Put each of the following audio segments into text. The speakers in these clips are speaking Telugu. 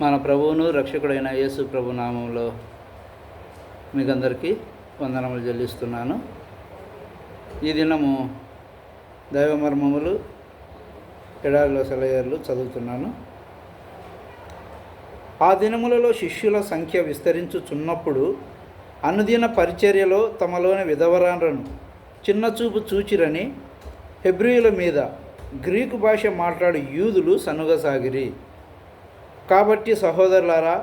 మన ప్రభువును రక్షకుడైన యేసు ప్రభు నామంలో మీకందరికీ వందనములు చెల్లిస్తున్నాను. ఈ దినము దైవమర్మములు ఎడారిలో సెలయేర్లు చదువుతున్నాను. ఆ దినములలో శిష్యుల సంఖ్య విస్తరించుచున్నప్పుడు అనుదిన పరిచర్యలో తమలోని విధవరాండ్రను చిన్నచూపు చూచిరని హెబ్రీయుల మీద గ్రీకు భాష మాట్లాడు యూదులు సనుగసాగిరి. కాబట్టి సహోదరులారా,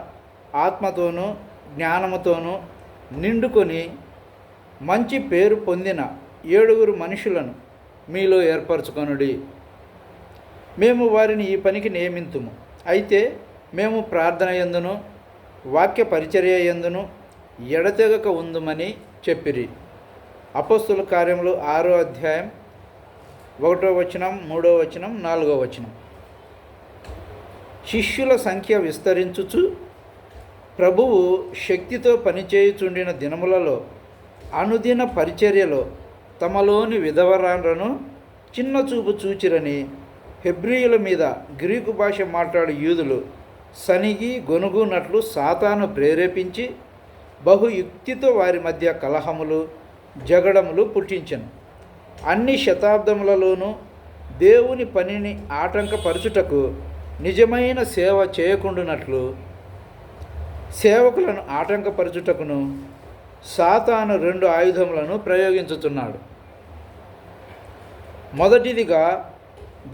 ఆత్మతోనూ జ్ఞానముతోనూ నిండుకొని మంచి పేరు పొందిన 7 మనుషులను మీలో ఏర్పరచుకొనుడి. మేము వారిని ఈ పనికి నియమింతుము. అయితే మేము ప్రార్థన యందును వాక్య పరిచర్య యందును ఎడతెగక ఉందుమని చెప్పిరి. అపోస్తుల కార్యములు 6వ అధ్యాయం 1వ వచనం, 3వ వచనం, 4వ వచనం. శిష్యుల సంఖ్య విస్తరించుచు ప్రభువు శక్తితో పనిచేయుచుండిన దినములలో అనుదిన పరిచర్యలో తమలోని విధవరాండ్రను చిన్నచూపు చూచిరని హెబ్రీయుల మీద గ్రీకు భాష మాట్లాడు యూదులు సనిగి గొనుగునట్లు సాతాను ప్రేరేపించి బహుయుక్తితో వారి మధ్య కలహములు జగడములు పుట్టించెను. అన్ని శతాబ్దములలోనూ దేవుని పనిని ఆటంకపరచుటకు నిజమైన సేవ చేయకుండునట్లు సేవకులను ఆటంకపరచుటకును సాతాను 2 ఆయుధములను ప్రయోగించుతున్నాడు. మొదటిదిగా,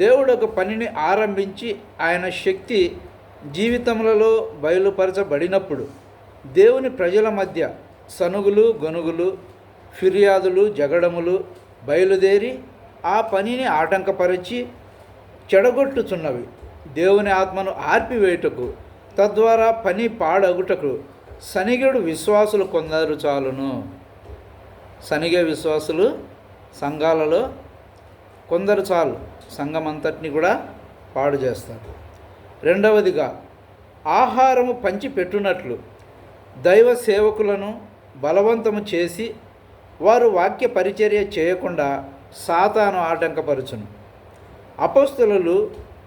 దేవుడు ఒక పనిని ఆరంభించి ఆయన శక్తి జీవితములలో బయలుపరచబడినప్పుడు దేవుని ప్రజల మధ్య సనుగులు గొనుగులు ఫిర్యాదులు జగడములు బయలుదేరి ఆ పనిని ఆటంకపరిచి చెడగొట్టుచున్నవి. దేవుని ఆత్మను ఆర్పివేయుటకు తద్వారా పని పాడగుటకు సనిగెడు విశ్వాసులు కొందరు చాలును. సనిగే విశ్వాసులు సంఘాలలో కొందరు చాలు, సంఘమంతటిని కూడా పాడు చేస్తారు. రెండవదిగా, ఆహారము పంచి పెట్టునట్లు దైవ సేవకులను బలవంతము చేసి వారు వాక్య పరిచర్య చేయకుండా సాతాను ఆటంకపరచును. అపోస్తలులు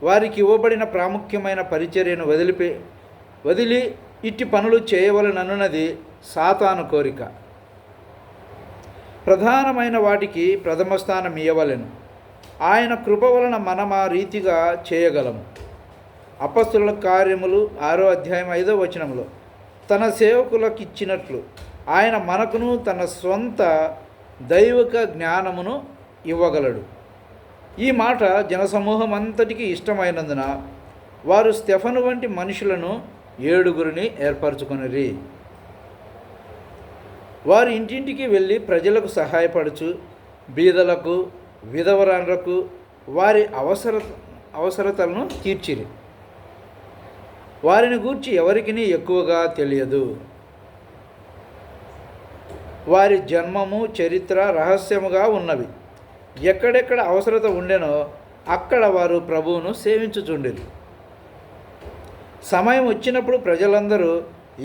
వారికి ఇవ్వబడిన ప్రాముఖ్యమైన పరిచర్యను వదిలి ఇట్టి పనులు చేయవలనన్నది సాతాను కోరిక. ప్రధానమైన వాటికి ప్రథమ స్థానం ఇవ్వవలెను. ఆయన కృప వలన మనం ఆ రీతిగా చేయగలము. అపొస్తలుల కార్యములు 6వ అధ్యాయం 5వ వచనంలో తన సేవకులకు ఇచ్చినట్లు ఆయన మనకును తన స్వంత దైవిక జ్ఞానమును ఇవ్వగలడు. ఈ మాట జనసమూహం అంతటికీ ఇష్టమైనందున వారు స్టెఫను వంటి మనుషులను 7 ఏర్పరచుకొనిరి. వారు ఇంటింటికి వెళ్ళి ప్రజలకు సహాయపడుచు బీదలకు విధవరాండ్రకు వారి అవసరతలను తీర్చిరి. వారిని గూర్చి ఎవరికినీ ఎక్కువగా తెలియదు. వారి జన్మము చరిత్ర రహస్యముగా ఉన్నవి. ఎక్కడెక్కడ అవసరత ఉండెనో అక్కడ వారు ప్రభువును సేవించుచుండిరి. సమయం వచ్చినప్పుడు ప్రజలందరూ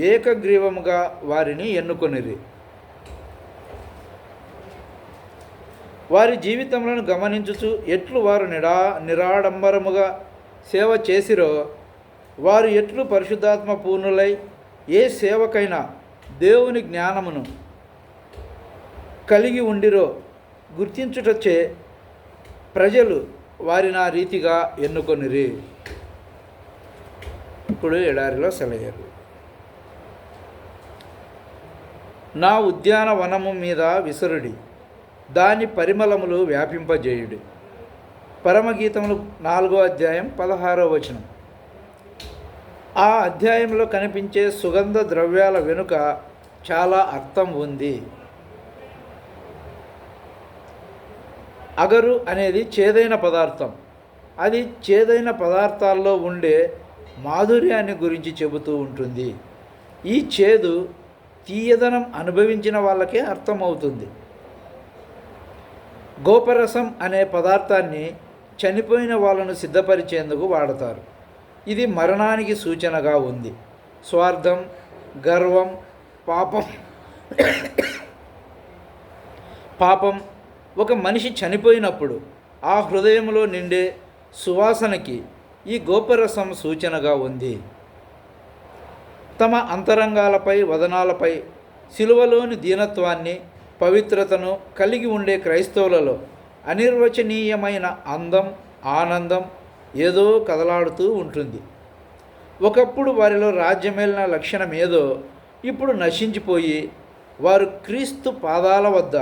ఏకగ్రీవముగా వారిని ఎన్నుకొనిరి. వారి జీవితములను గమనించుచు ఎట్లు వారు నిరాడంబరముగా సేవ చేసిరో, వారు ఎట్లు పరిశుద్ధాత్మ పూర్ణులై ఏ సేవకైనా దేవుని జ్ఞానమును కలిగి ఉండిరో గుర్తించుటచే ప్రజలు వారిని ఆ రీతిగా ఎన్నుకొనిరి. ఇప్పుడు ఎడారిలో సెలయేరు. నా ఉద్యానవనము మీద విసరుడి, దాని పరిమళములు వ్యాపింపజేయుడి. పరమగీతములు 4వ అధ్యాయం 16వ వచనం. ఆ అధ్యాయంలో కనిపించే సుగంధ ద్రవ్యాల వెనుక చాలా అర్థం ఉంది. అగరు అనేది చేదైన పదార్థం. అది చేదైన పదార్థాల్లో ఉండే మాధుర్యాన్ని గురించి చెబుతూ ఉంటుంది. ఈ చేదు తీయదనం అనుభవించిన వాళ్ళకే అర్థమవుతుంది. గోపరసం అనే పదార్థాన్ని చనిపోయిన వాళ్ళను సిద్ధపరిచేందుకు వాడతారు. ఇది మరణానికి సూచనగా ఉంది. స్వార్థం, గర్వం, పాపం ఒక మనిషి చనిపోయినప్పుడు ఆ హృదయంలో నిండే సువాసనకి ఈ గోపరసం సూచనగా ఉంది. తమ అంతరంగాలపై వదనాలపై సిలువలోని దీనత్వాన్ని పవిత్రతను కలిగి ఉండే క్రైస్తవులలో అనిర్వచనీయమైన అందం ఆనందం ఏదో కదలాడుతూ ఉంటుంది. ఒకప్పుడు వారిలో రాజ్యమేలిన లక్షణం ఏదో ఇప్పుడు నశించిపోయి వారు క్రీస్తు పాదాల వద్ద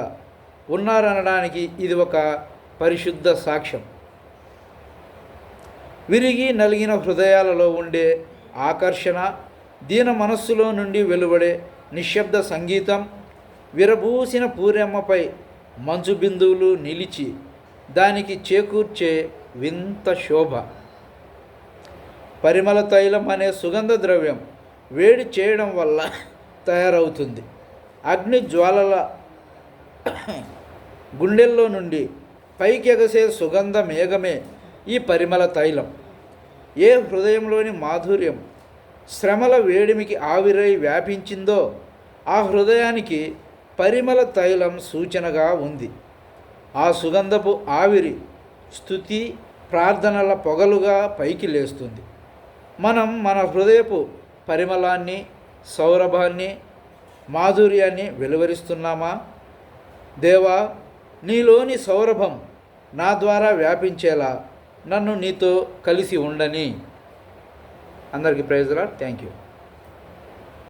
ఉన్నారనడానికి ఇది ఒక పరిశుద్ధ సాక్ష్యం. విరిగి నలిగిన హృదయాలలో ఉండే ఆకర్షణ, దీన మనస్సులో నుండి వెలువడే నిశ్శబ్ద సంగీతం, విరబూసిన పూరెమ్మపై మంచు బిందువులు నిలిచి దానికి చేకూర్చే వింత శోభ. పరిమళ తైలం అనే సుగంధ ద్రవ్యం వేడి చేయడం వల్ల తయారవుతుంది. అగ్ని జ్వాలల గుండెల్లో నుండి పైకెగసే సుగంధ మేఘమే ఈ పరిమళ తైలం. ఏ హృదయంలోని మాధుర్యం శ్రమల వేడిమికి ఆవిరై వ్యాపించిందో ఆ హృదయానికి పరిమళ తైలం సూచనగా ఉంది. ఆ సుగంధపు ఆవిరి స్తుతి ప్రార్థనల పొగలుగా పైకి లేస్తుంది. మనం మన హృదయపు పరిమళాన్ని, సౌరభాన్ని, మాధుర్యాన్ని వెలువరిస్తున్నామా? దేవా, నీలోని సౌరభం నా ద్వారా వ్యాపించేలా నన్ను నీతో కలిసి ఉండని. అందరికీ ప్రైజ్ లార్డ్. Thank you.